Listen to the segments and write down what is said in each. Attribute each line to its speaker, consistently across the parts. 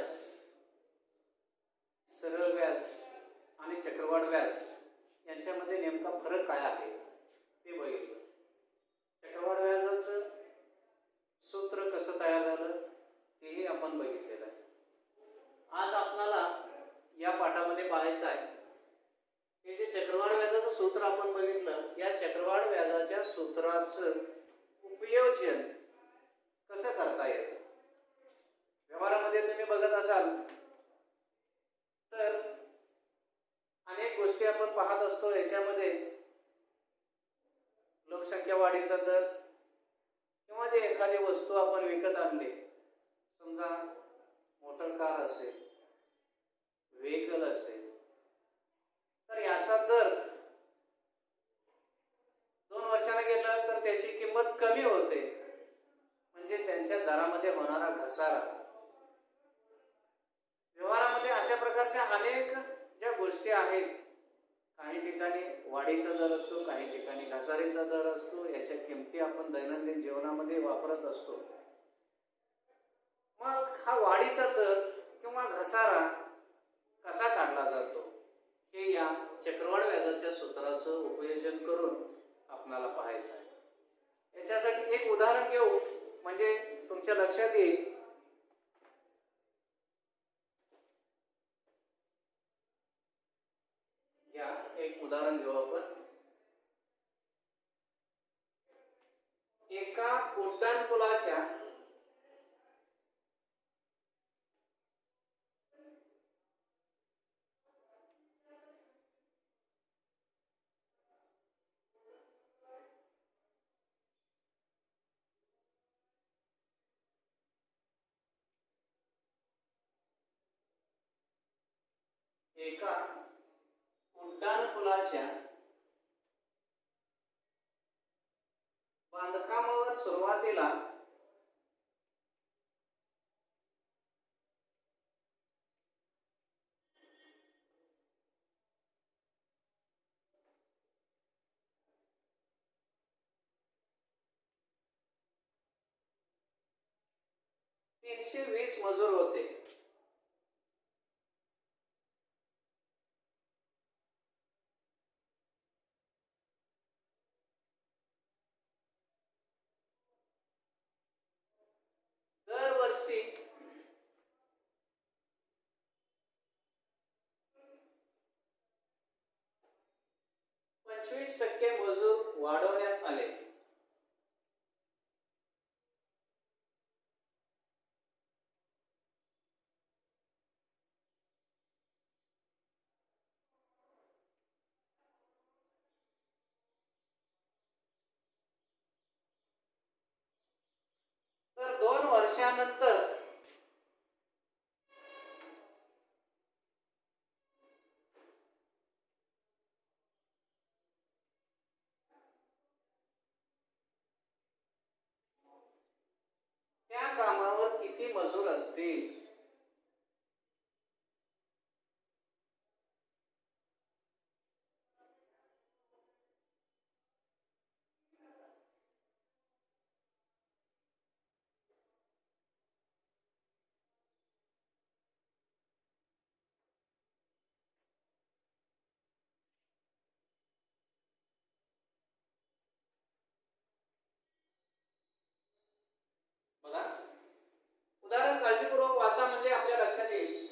Speaker 1: व्याज, सरळ व्याज आणि चक्रवाढ व्याज यांच्यामध्ये नेमका फरक काय आहे ते बघितलं. चक्रवाढ व्याजाचं सूत्र कसं तयार झालं तेही आपण बघितलेलं आहे. आज आपल्याला या पाठामध्ये पाहायचं आहे हे जे चक्रवाढ व्याजाचं सूत्र आपण बघितलं, या चक्रवाढ व्याजाच्या सूत्राचं उपयोजन कसं करता येतं. व्यवहारामध्ये तुम्ही बघत असाल तर अनेक गोष्टी आपण पाहत असतो. याच्यामध्ये लोकसंख्या वाढीचा दर किंवा जे एखादी वस्तू आपण विकत आणली, समजा मोटर कार असेल, व्हेकल असेल, तर याचा दर 2 वर्षांना गेलं तर त्याची किंमत कमी होते, म्हणजे त्यांच्या दरामध्ये होणारा घसारा. व्यवहारामध्ये अशा प्रकारच्या अनेक ज्या गोष्टी आहेत, काही ठिकाणी वाढीचा दर असतो, काही ठिकाणी घसारीचा दर असतो. याच्या किमती आपण दैनंदिन जीवनामध्ये वापरत असतो. मग हा वाढीचा दर किंवा घसारा कसा काढला जातो हे या चक्रवाढ व्याजाच्या सूत्राचं उपयोजन करून आपल्याला पाहायचं आहे. याच्यासाठी एक उदाहरण घेऊ म्हणजे तुमच्या लक्षात येईल. एक उदाहरण घेऊ आपण. एका उड्डाणपुलाच्या बांधकामावर सुरुवातीला $320 मजूर होते. दरवर्षी 25% मजूर वाढवण्यात आले. तर 2 वर्षानंतर त्या कामावर किती मजूर असतील. बघा उदाहरण काळजीपूर्वक वाचा म्हणजे आपल्या लक्षात येईल.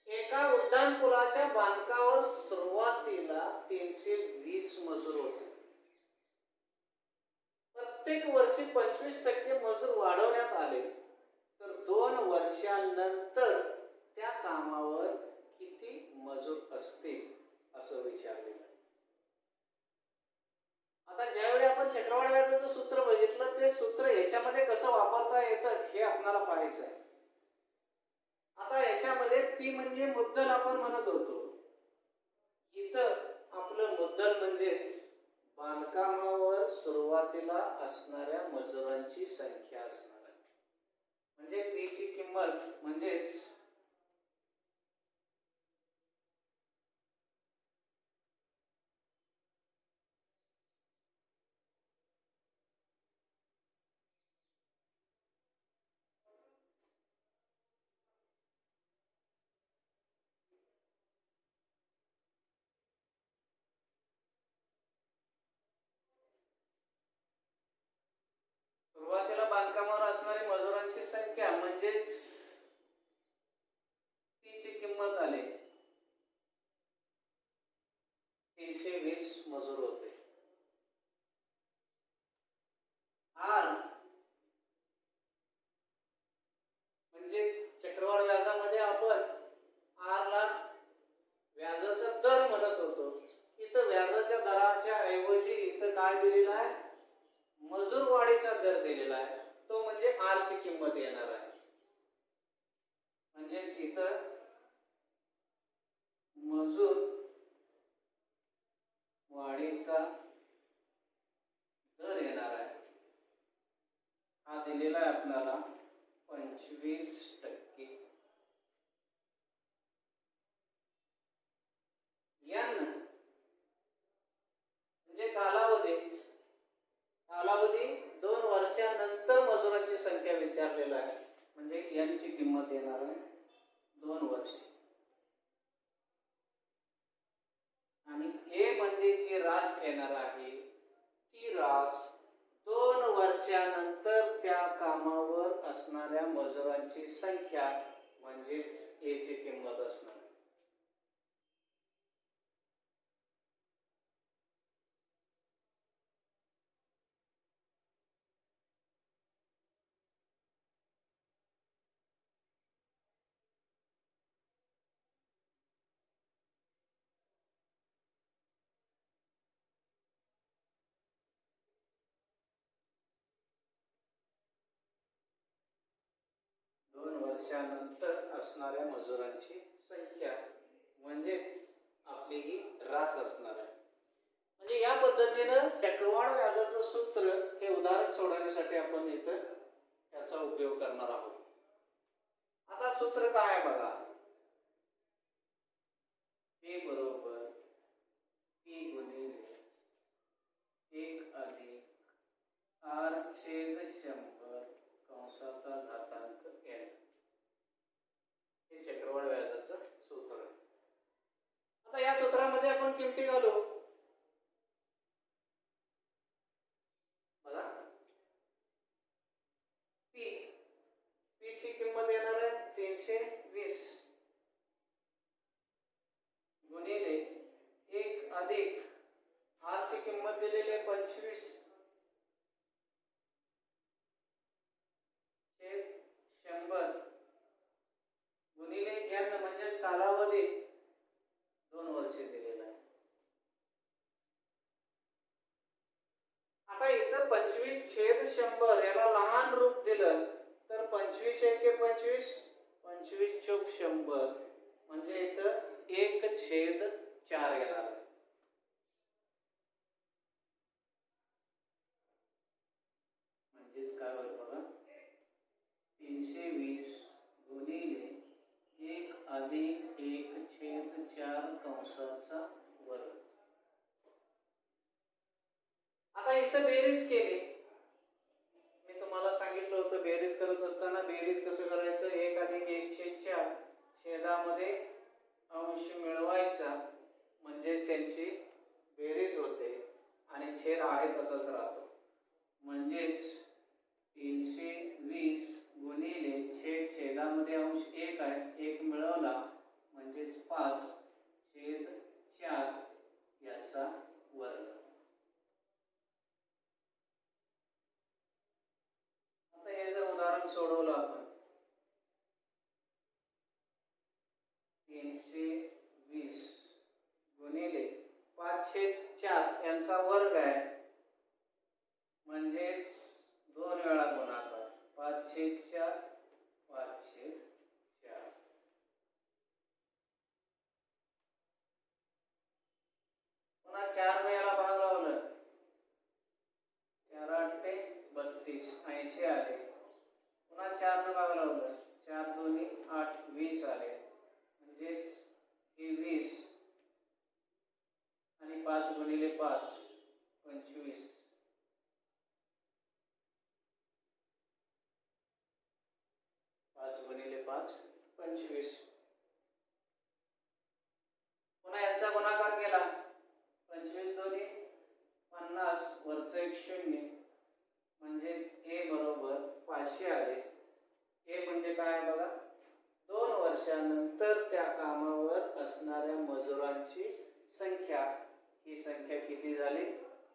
Speaker 1: एका उड्डाणपुलाच्या बांधकामावर सुरुवातीला 320 मजूर होते. प्रत्येक वर्षी 25% मजूर वाढवण्यात आले. तर 2 वर्षांनंतर त्या कामावर किती मजूर असतील असं विचारलेलं. आता ज्यावेळी आपण चक्रवाढ व्याजाचं सूत्र बघितलं, ते सूत्र याच्यामध्ये कसं वापरता येतं हे आपल्याला पाहायचं आहे. आता याच्यामध्ये पी म्हणजे मुद्दल आपण म्हणत होतो. इथं आपलं मुद्दल म्हणजेच बांधकामावर सुरुवातीला असणाऱ्या मजुरांची संख्या असणार आहे. म्हणजे पी ची किंमत म्हणजेच कामावर असणारी मजुरांची संख्या म्हणजेच पी ची किंमत आली 320 मजूर होते. आर म्हणजे चक्रवाढ व्याजामध्ये आपण आर ला व्याजाचा दर म्हणत होतो. इथं व्याजाच्या दराच्या ऐवजी इथं काय दिलेला आहे, मजूर वाढीचा दर दिलेला आहे, तो म्हणजे आर ची किंमत येणार आहे. म्हणजेच इथं मजूर वाढीचा दर येणार आहे. हा दिलेला आहे आपल्याला 25%. एन म्हणजे कालावधी 2 वर्षानंतर मजुरांची संख्या विचारलेला आहे. म्हणजे एन ची किंमत येणार आहे 2 वर्ष. आणि ए म्हणजे जी रास येणार आहे ती रास 2 वर्षानंतर त्या कामावर असणाऱ्या मजुरांची संख्या म्हणजेच ए ची किंमत असणार. 2 वर्षानंतर असणाऱ्या मजुरांची संख्या म्हणजेच आपली ही रास असणार आहे. म्हणजे या पद्धतीनं चक्रवाढ व्याजाचं सूत्र हे उदाहरण सोडवण्यासाठी आपण इथं त्याचा उपयोग करणार आहोत. आता सूत्र काय आहे बघा. ए बरोबर पी गुणिले 1 अधिक आर छेद 100 कंसाचा घातांक n. हे चक्रवाढ व्याजाचं सूत्र आहे. आता या सूत्रामध्ये आपण किमती घालू. बघा पी ची किंमत येणार आहे 320 गुणिले 1 अधिक आर ची किंमत दिलेली आहे 25 छेद 100 गुणिले n म्हणजेच कालावधी 2 वर्षे दिलेला आहे. आता इथं 25 छेद 100 याला लहान रूप दिलं तर 25 एके 25 25 चौक 100 म्हणजे इथं 1/4 येणार आहे. म्हणजेच काय होईल बघा 320 गुणिले 1 अधिक 1/4 कंसाचा वर्ग. आता इथं बेरीज केली. मी तुम्हाला सांगितलं होतं बेरीज करत असताना बेरीज कसं करायचं. 1 अधिक 1/4 छेदामध्ये अंश मिळवायचा म्हणजे त्यांची बेरीज होते आणि छेद आहे तसाच राहतो. म्हणजेच 320 गुणिले छेदामध्ये अंश 1 आहे, 1 मिळवला म्हणजेच 5/4 याचा वर्ग. आता हे जर उदाहरण सोडवलं आपण 320 गुणिले 5/4 यांचा वर्ग आहे म्हणजेच 2 वेळा गुणाकार 5/4 5/4. पुन्हा 4 ने याला भाग लावलं 4 8 32 80 आले. पुन्हा 4 ने भाग लावलं 4 2 8 20 आले. म्हणजेच हे 20 आणि 5 गुणिले 5 25 5 गुणिले 5 25. पुन्हा याचा गुणाकार केला 25 2 50 वरचं एक 0 म्हणजेच ए बरोबर 500 आले. हे म्हणजे काय बघा, 2 वर्षानंतर त्या कामावर असणाऱ्या मजुरांची संख्या, ही संख्या किती झाली?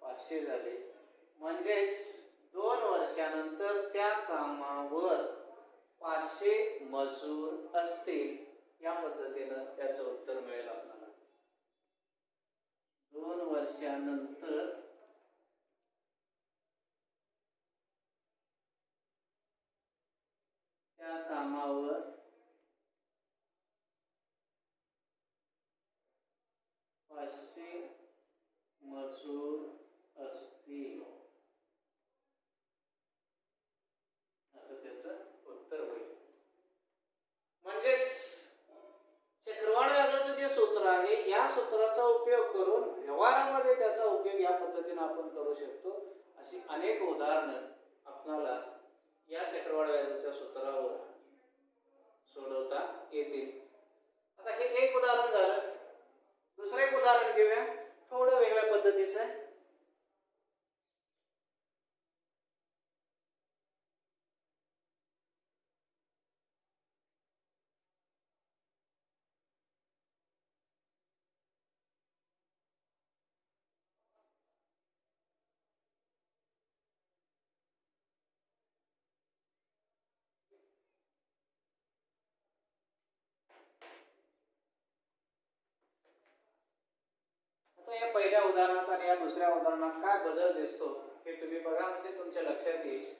Speaker 1: 500 झाली. म्हणजेच 2 वर्षानंतर त्या कामावर 500 मजूर असतील. या पद्धतीनं त्याचं उत्तर मिळेल आपल्याला. 2 वर्षानंतर त्या कामावर 500 मजूर असतील, असं त्याचं उत्तर होईल. म्हणजेच चक्रवाढ व्याजाचं जे सूत्र आहे, या सूत्राचा उपयोग करून व्यवहारामध्ये त्याचा उपयोग या पद्धतीने आपण करू शकतो. अशी अनेक उदाहरणं आपल्याला या चक्रवाढ व्याजाच्या सूत्रावर सोडवता येतील. आता हे एक उदाहरण झालं. दुसरं एक उदाहरण घेऊया, थोडं वेगळ्या पद्धतीचं आहे. आता या पहिल्या उदाहरणात आणि या दुसऱ्या उदाहरणात काय बदल दिसतो हे तुम्ही बघा, म्हणजे तुमच्या लक्षात येईल.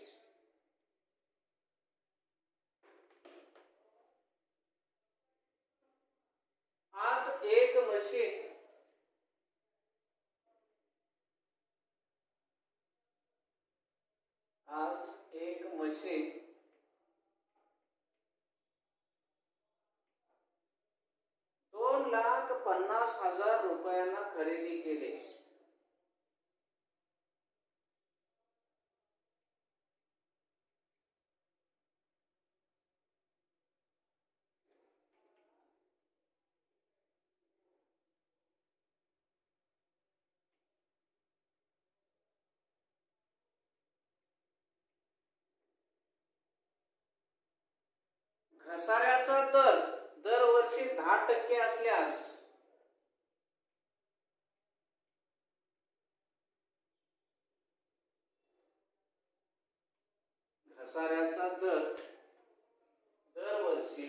Speaker 1: आज एक मशीन ₹2,50,000 खरेदी केले. घसाऱ्याचा दर दरवर्षी 10% असल्यास घसाऱ्याचा दर दरवर्षी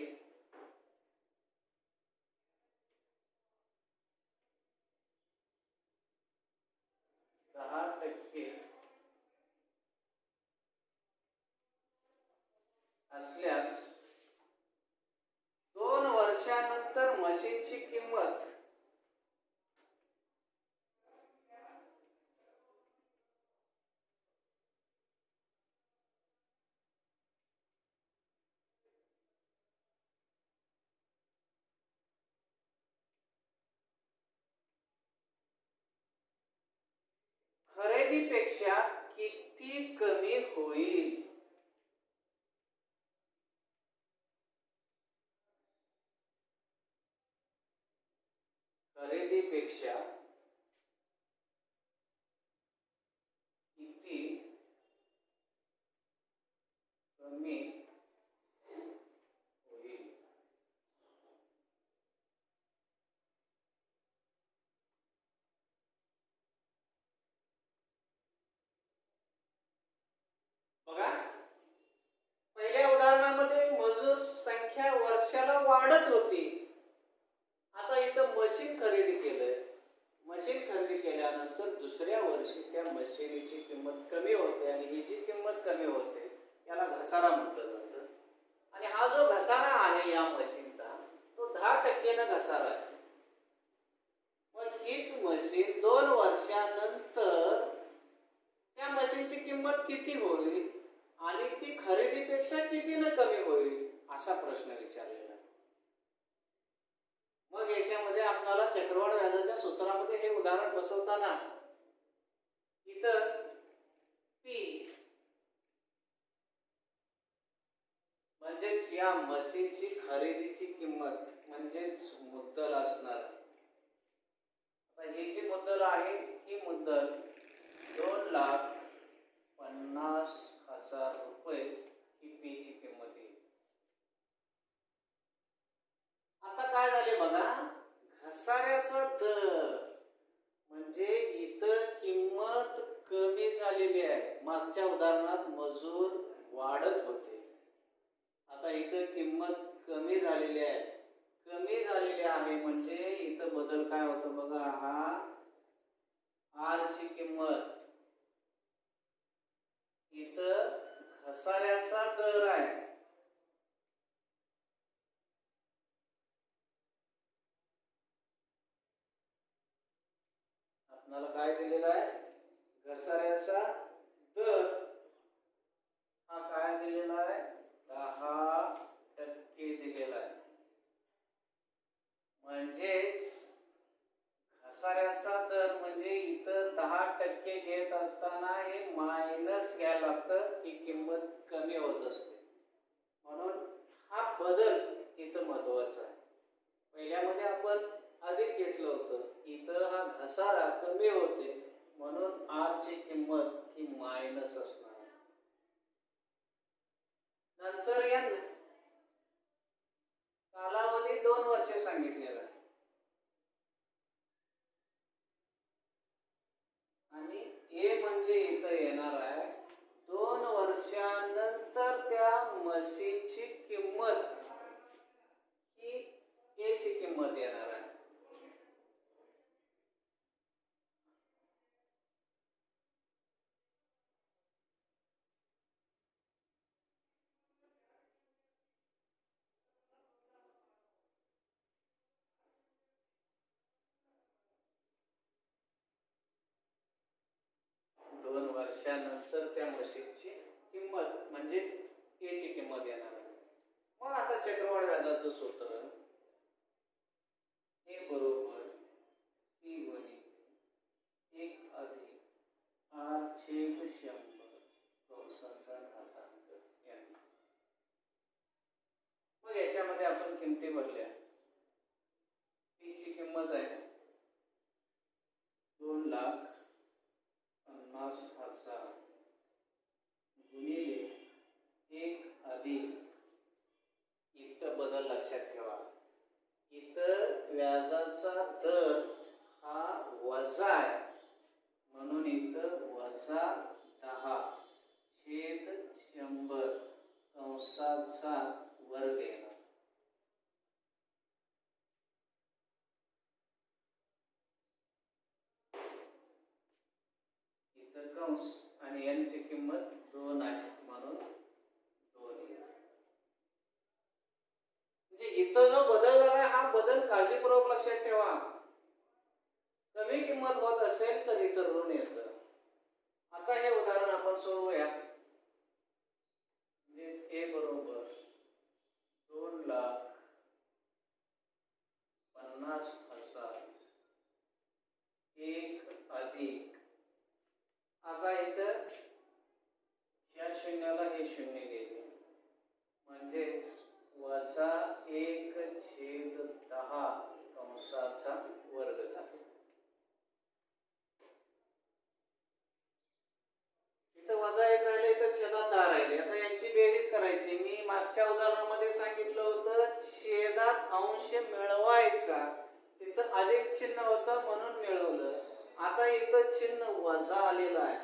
Speaker 1: 10% असल्यास 2 वर्षानंतर मशीनची किंमत खरेदीपेक्षा किती कमी होईल? खरेदीपेक्षा किती कमी होईल? बघा, पहिल्या उदाहरणामध्ये मजूर संख्या वर्षाला वाढत होती. आता इथं मशीन खरेदी केलंय. मशीन खरेदी केल्यानंतर दुसऱ्या वर्षी त्या मशीनीची किंमत कमी होते आणि ही जी किंमत कमी होते याला घसारा म्हटलं जातं. आणि हा जो घसारा आहे या मशीनचा, तो 10% घसारा आहे. मग हीच मशीन 2 वर्षानंतर त्या मशीनची किंमत किती होईल आणि ती खरेदीपेक्षा किती न कमी होईल, असा प्रश्न विचारलेला. मग याच्यामध्ये आपल्याला चक्रवाढ व्याजाच्या सूत्रामध्ये हे उदाहरण बसवताना इथं P म्हणजेच या मशीनची खरेदीची किंमत म्हणजेच मुद्दल असणार. आता ही जी मुद्दल आहे ही मुद्दल ₹2,50,000 मागच्या उदाहरणात मजूर वाढत होते, आता इथं किंमत कमी झालेली आहे. कमी झालेली आहे म्हणजे इथं बदल काय होतो बघा, हा आर ची किंमत, इथं घसाऱ्याचा दर आहे. आपल्याला काय दिलेला आहे, घसाऱ्याचा दर हा काय दिलेला आहे, 10% दिलेला आहे. म्हणजेच घसाऱ्याचा दर म्हणजे इथं 10% घेत असताना हे मायनस घ्यायला लागतं, ही किंमत कमी होत असते. म्हणून हा बदल इथं महत्वाचा आहे. पहिल्यामध्ये आपण अधिक घेतलं होतं, इथं हा घसारा कमी होते म्हणून आर ची किंमत ही मायनस असणार. नंतर या कालावधी 2 वर्षे सांगितलेला आहे आणि ए म्हणजे इथं येणार आहे 2 वर्षानंतर त्या मशीनची किंमत ही ए ची किंमत येणार आहे. वर्षानंतर त्या मशीनची किंमत म्हणजेच ए ची किंमत येणार आहे. मग आता चक्रवाढ व्याजाचं सूत्र ए बरोबर ई गुणिले 1 अधिक आर छेद 100 कंसाचा घातांक n. मग याच्यामध्ये आपण किमती भरल्या. पी ची किंमत आहे 2,50,000 गुणिले 1 अधिक, इथं बदल लक्षात ठेवा, इथं व्याजाचा दर हा वजा आहे म्हणून इथं वजा 10 छेद 100 कंसाचा वर्ग येणार. इथं कंस आणि n ची किंमत 2 आहे म्हणून 2 येणार. म्हणजे इथं जो बदल झाला हा बदल काळजीपूर्वक लक्षात ठेवा. कमी किंमत होत असेल तर इथं ऋण येतं. आता हे उदाहरण आपण सोडवूया. ए बरोबर 2,50,000 1 अधिक, आता इथं या शून्याला हे शून्य गेले म्हणजेच वजा 1/10 कंसाचा वर्ग झाला. इथं वजा 1 राहिले, इथं छेदात 10 राहिले. आता यांची बेरीज करायची. मी मागच्या उदाहरणामध्ये सांगितलं होतं छेदात अंश मिळवायचा, तिथं अधिक चिन्ह होतं म्हणून मिळवलं. आता इथं चिन्ह वजा आलेलं आहे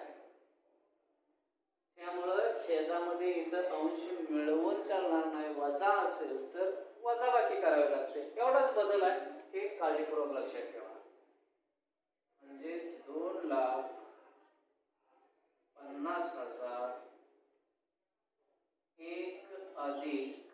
Speaker 1: त्यामुळं छेदामध्ये इथं अंश मिळवून चालणार नाही. वजा असेल तर वजाबाकी करावी लागते. एवढाच बदल आहे, हे काळजीपूर्वक लक्षात ठेवा. म्हणजेच 2,50,000 1 अधिक,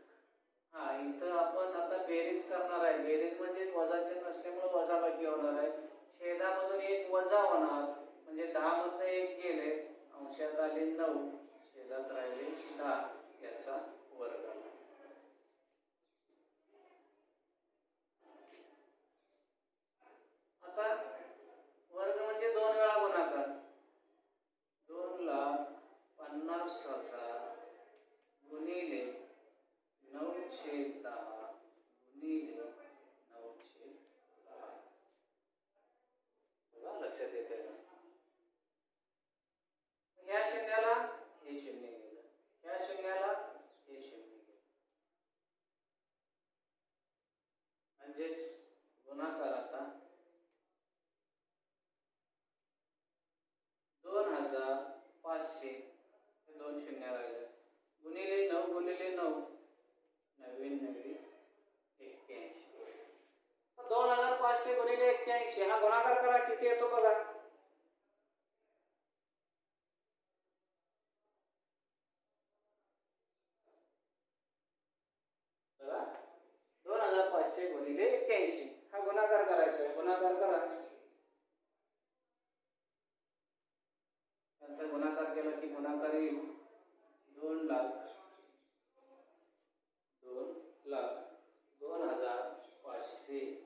Speaker 1: हा इथं आपण आता बेरीज करणार आहे. बेरीज म्हणजे वजा चिन्ह असल्यामुळे वजाबाकी होणार आहे. छेदामधून 1 वजा होणार म्हणजे 10 मधून 1 गेले, अंशात आले 9, छेदात राहिले 10, याचा वर्ग. आता वर्ग म्हणजे 2 वेळा गुणाकार. 2,50,000 गुणिले 9/10 गुणिले 9/10. लक्षात येते का? या शून्याला हे शून्य गेलं, या शून्याला हे शून्य गेलं, म्हणजेच गुणाकार आता 2,500 गुणिले 81, हा गुणाकार करायचा आहे. गुणाकार करा. त्यांचा गुणाकार केला की गुणाकार येईल 2,00,000 2,05,000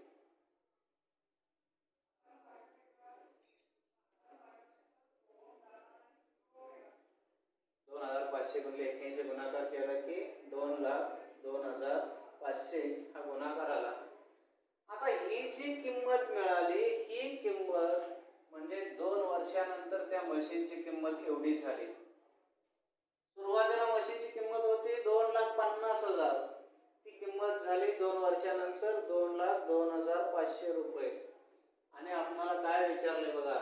Speaker 1: 2,500 गुणिले 81 गुणाकार केला की 2,02,500 हा गुणाकार आला. आता ही जी किंमत मिळाली ही किंमत म्हणजे 2 वर्षानंतर त्या म्हशीची किंमत एवढी झाली. सुरुवातीला म्हशीची किंमत होती 2,50,000, ती किंमत झाली 2 वर्षानंतर 2,02,500 रुपये. आणि आपल्याला काय विचारले बघा,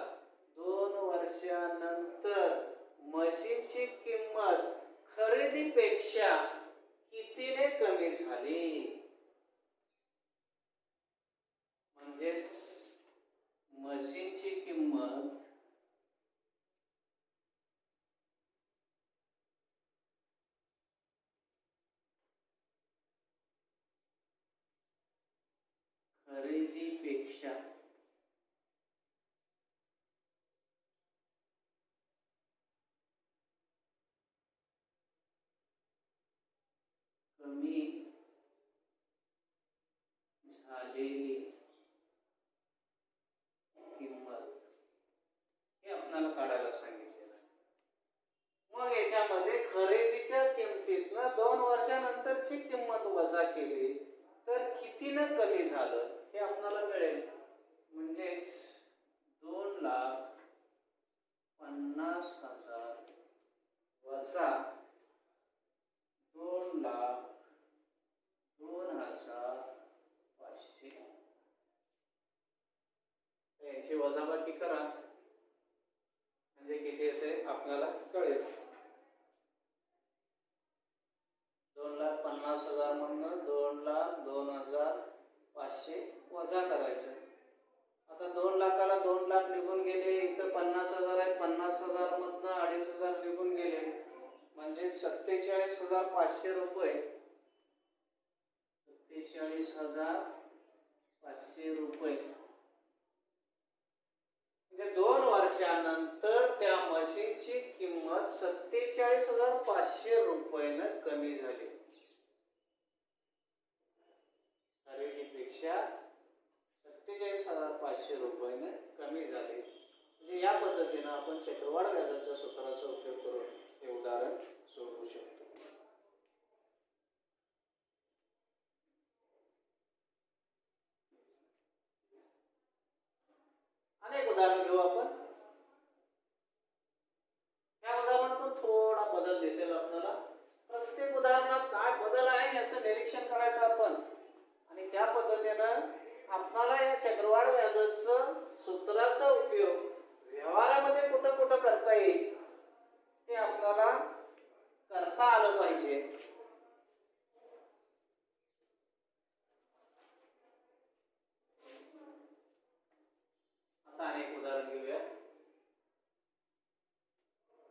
Speaker 1: 2 वर्षानंतर म्हशीची किंमत खरेदीपेक्षा कितीने कमी झाली. म्हणजेच म्हशीची किंमत खरेदीपेक्षा कमी झालेली किंमत हे आपल्याला काढायला सांगितलेलं. मग याच्यामध्ये खरेदीच्या किमतीतनं 2 वर्षानंतरची किंमत वजा केली तर कितीनं कमी झालं हे आपल्याला मिळेल. म्हणजेच 2,50,000 वजा 2,02,500 याची वजाबाकी करा म्हणजे किती येते आपल्याला कळेल. 2,50,000 मधनं 2,02,500 वजा करायचं. आता 2,00,000ला 2,00,000 निघून गेले, इथं 50,000 आहे, 50,000 मधनं 2,500 निघून गेले म्हणजे 47,500 रुपये. 47,500 रुपये म्हणजे 2 वर्षानंतर त्या मशीनची किंमत 47,500 रुपयानं कमी झाली. खरेदीपेक्षा 47,500 रुपयानं कमी झाले. म्हणजे या पद्धतीनं आपण चक्रवाढ व्याजाच्या सूत्राचा उपयोग करून हे उदाहरण सोडवू शकतो. अनेक उदाहरण घेऊ आपण. या उदाहरणात थोडा बदल दिसेल आपल्याला. प्रत्येक उदाहरणात काय बदल आहे याचं निरीक्षण करायचं आपण आणि त्या पद्धतीनं आपल्याला या चक्रवाढ व्याजाचं सूत्राचा उपयोग व्यवहारामध्ये कुठं कुठं करता येईल ते आपल्याला करता आलं पाहिजे. आता अनेक उदाहरण घेऊया.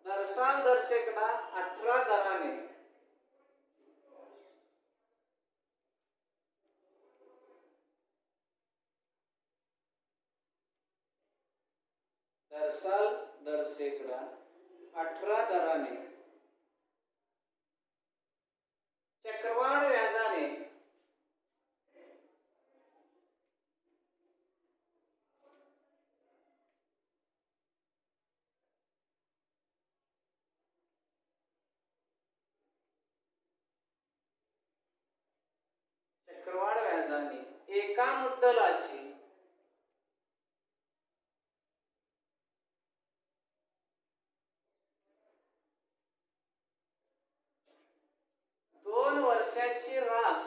Speaker 1: दरसाल दर्शकला 18 दराने दरसेकडा 18 दराने चक्रवाढ व्याजाने एका मुद्दलाची 2 वर्षाची रास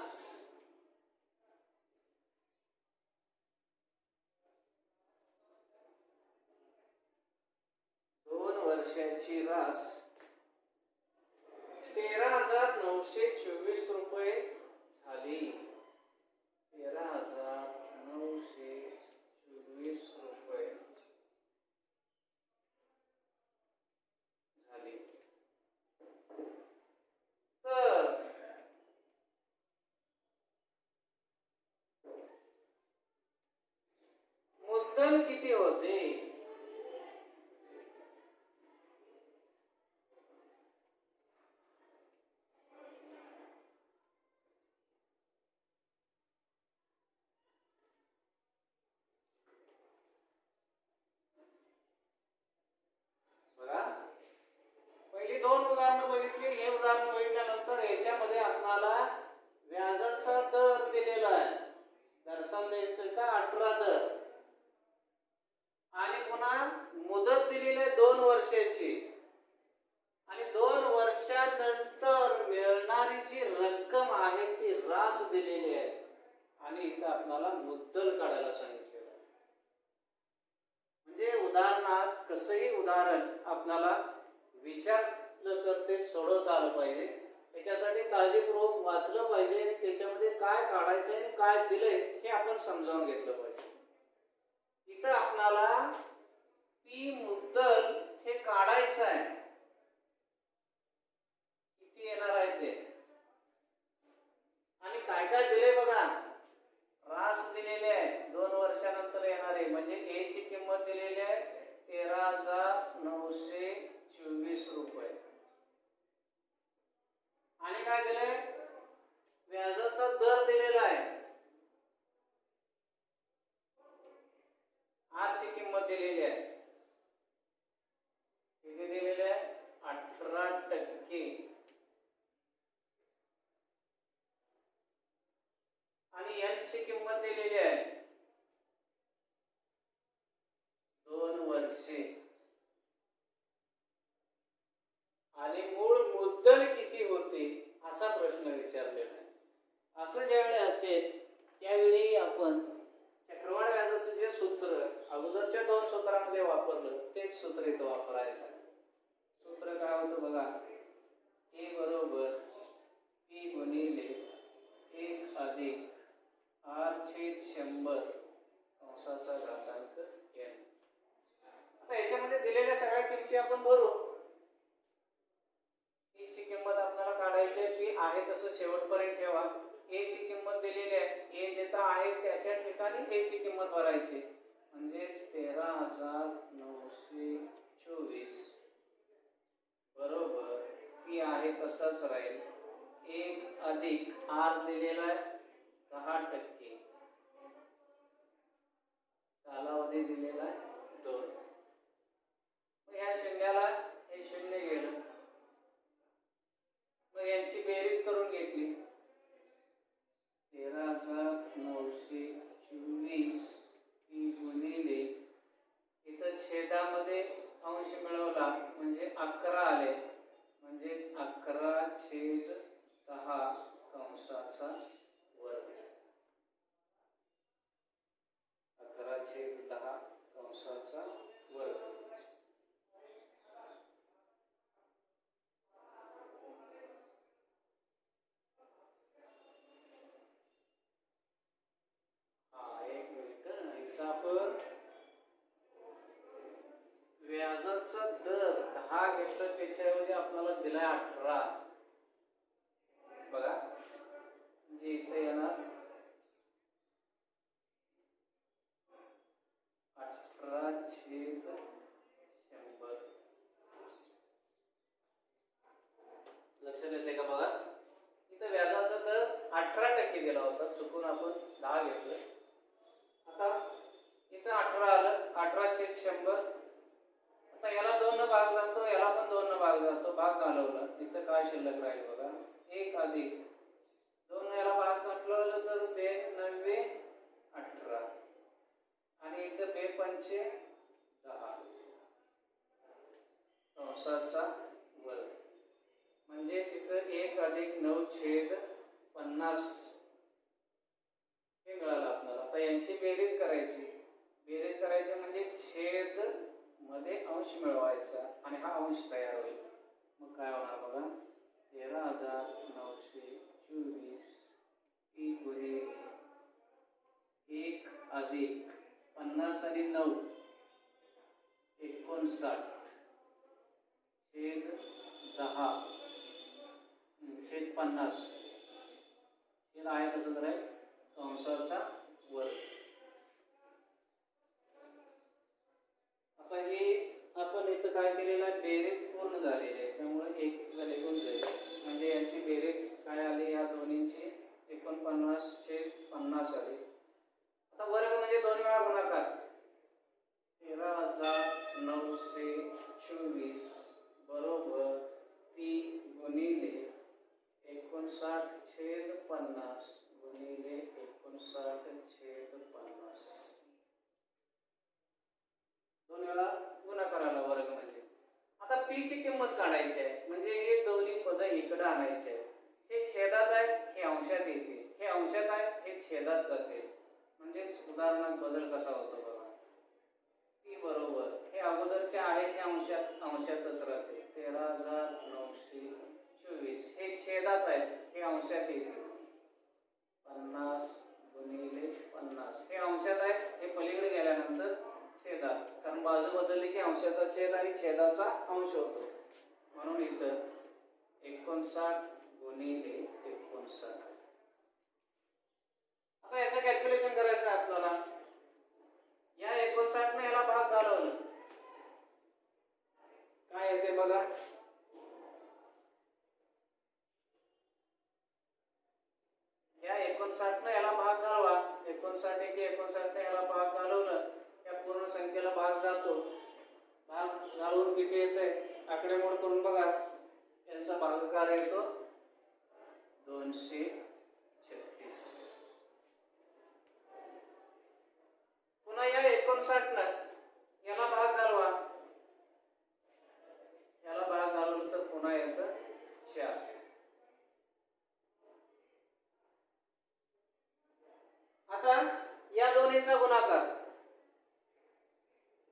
Speaker 1: रास 13,924 रुपये झाली. 13,924 रुपये झाली. तर उदाहरण बघितल्यानंतर याच्यामध्ये आपल्याला व्याजाचा दर दिलेला आहे. दर्शन द्यायचं का 18 दर आणि पुन्हा मुदत दिलेली आहे 2 वर्षाची आणि 2 वर्षानंतर मिळणारी जी रक्कम आहे ती रास दिलेली आहे आणि इथं आपल्याला मुद्दल काढायला सांगितलेलं आहे. म्हणजे उदाहरणार्थ कसंही उदाहरण आपल्याला विचारलं तर ते सोडवता आलं पाहिजे. त्याच्यासाठी काळजीपूर्वक वाचलं पाहिजे आणि त्याच्यामध्ये काय काढायचं आणि काय दिलंय हे आपण समजावून घेतलं पाहिजे. इथं आपल्याला पी मुद्दल हे काढायचं आहे. किती येणार आहे ते आणि काय काय दिले बघा. रास दिलेले आहे 2 वर्षानंतर येणारे म्हणजे ए ची किंमत दिलेली आहे 13,924 रुपये आणि काय दिलंय व्याजाचा दर दिलेला आहे. आर ची किंमत दिलेली आहे किती दिलेली आहे 18% आणि एन ची किंमत दिलेली आहे 2 वर्षे आणि मूळ मुद्दल किती होती असा प्रश्न विचारलेला आहे. असं ज्यावेळी असेल त्यावेळी आपण चक्रवाढ व्याजाचं जे सूत्र अगोदरच्या 2 सूत्रांमध्ये वापरलं तेच सूत्र इथं वापरायचं आहे. सूत्र काय होतं बघा. ए बरोबर पी गुणिले 1 अधिक आर छेद 100 कंसाचा घातांक n. आता याच्यामध्ये दिलेल्या सगळ्या किमती आपण भरू. पी ची किंमत आपल्याला काढायची आहे. पी आहे तसं शेवटपर्यंत ठेवा. ए ची किंमत दिलेली आहे. ए जिथं आहे त्याच्या ठिकाणी ए ची किंमत भरायची म्हणजेच 13,924 बरोबर पी आहे तसंच राहील 1 अधिक आर दिलेला आहे 10%. कालावधी दिलेला आहे 2. मग ह्या शून्याला हे शून्य गेलं. मग यांची बेरीज करून घेतली 13,924 पी गुणिले इथं छेदामध्ये अंश मिळवला म्हणजे 11 आले म्हणजेच 11/10 कंसाचा वर्ग. 11/10 कंसाचा वर्ग. एक मिनिट इथं आपण व्याजाचा दर 10 घेतलं त्याच्याऐवजी आपल्याला दिलाय 18 बघा. म्हणजे इथे येणार 18/100. लक्षात येते का बघा. इथं व्याजाचा दर 18% दिला होता चुकून आपण 10 घेतलं. आता इथं 18 आलं 18/100. आता याला 2 न भाग जातो याला पण 2 न भाग जातो. भाग घालवला इथं काय शिल्लक राहील बघा 1 अधिक 2 याला भाग घातलं तर 2 18 आणि इथं 2 10 कंसाचा वर्ग म्हणजेच इथं 1 अधिक 9/50 हे मिळालं आपल्याला. आता यांची बेरीज करायची. बेरीज करायची म्हणजे छेद मध्ये अंश मिळवायचा आणि हा अंश तयार होईल. मग काय होणार बघा 13,924 पी गुणिले 1 अधिक 50 आणि 9 59 छेद 10 छेद 50 छेद आहे तसं तर आहे कंसाचा वर्ग. आता हे आपण इथं काय केलेलं आहे बेरीज पूर्ण झालेली आहे त्यामुळे 1 निघून जाईल म्हणजे यांची बेरीज काय आली या दोन्हींची 49/50 आली. आता वर्ग म्हणजे 2 वेळा गुणाकार 13,924 बरोबर पी गुणिले 50 गुणिले 59/50. 2 वेळा गुणाकाराला वर्ग म्हणजे. आता p ची किंमत काढायची आहे म्हणजे हे दोन्ही पद इकडे आणायचे आहे. हे छेदात आहे, हे अंशात येते. हे अंशात आहे, हे छेदात जाते. म्हणजे उदाहरणात बदल कसा होतो बघा. p बरोबर हे अगोदरचे आहे हे अंशातच राहते. 13,924 हे छेदात आहे, हे अंशात येते. 50 गुणिले 50 हे अंशात आहे, हे पलीकडे गेल्यानंतर छेदात. कारण बाजू बदलली की अंशाचा छेद आणि छेदाचा अंश होतो. म्हणून इथं 59 गुणिले 59. आता याचं कॅल्क्युलेशन करायचं आहे आपल्याला. या 59 ने याला भाग घालवलं काय येते बघा. या 59 ने याला भाग घालवा. 59 एके 59 ने याला भाग घालवलं या पूर्ण संख्येला भाग जातो. भाग घालून किती येते आकडेमोड करून बघा. यांचा भागाकार येतो 236. पुन्हा या 59 न याला भाग घालवा. याला भाग घालून तर पुन्हा येतं 4. आता या दोन्हीचा गुणाकार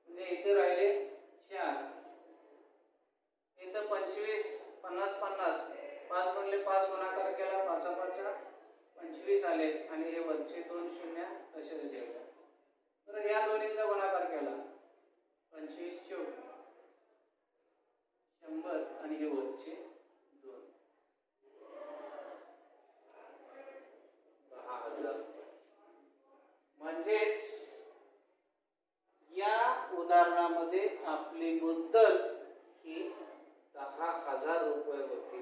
Speaker 1: म्हणजे इथे राहिले 4. इथं 25 50 50 5 गुणिले 5 गुणाकार केला 5 5 25 आले आणि हे वरचे 2 शून्य तसेच ठेवले. तर या दोन्हीचा गुणाकार केला 25 चौक 100 आणि हे वरचे 2 10,000. म्हणजेच या उदाहरणामध्ये आपली मुद्दल ही 10,000 रुपये होती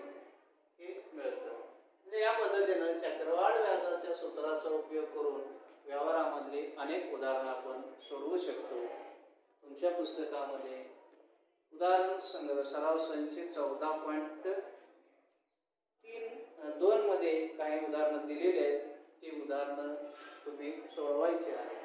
Speaker 1: हे मिळतं. म्हणजे या पद्धतीनं चक्रवाढ व्याजाच्या सूत्राचा उपयोग करून व्यवहारामधली अनेक उदाहरणं आपण सोडवू शकतो. तुमच्या पुस्तकामध्ये उदाहरण सराव संच 14.2 मध्ये काही उदाहरणं दिलेली आहेत. ती उदाहरणं तुम्ही सोडवायची आहेत.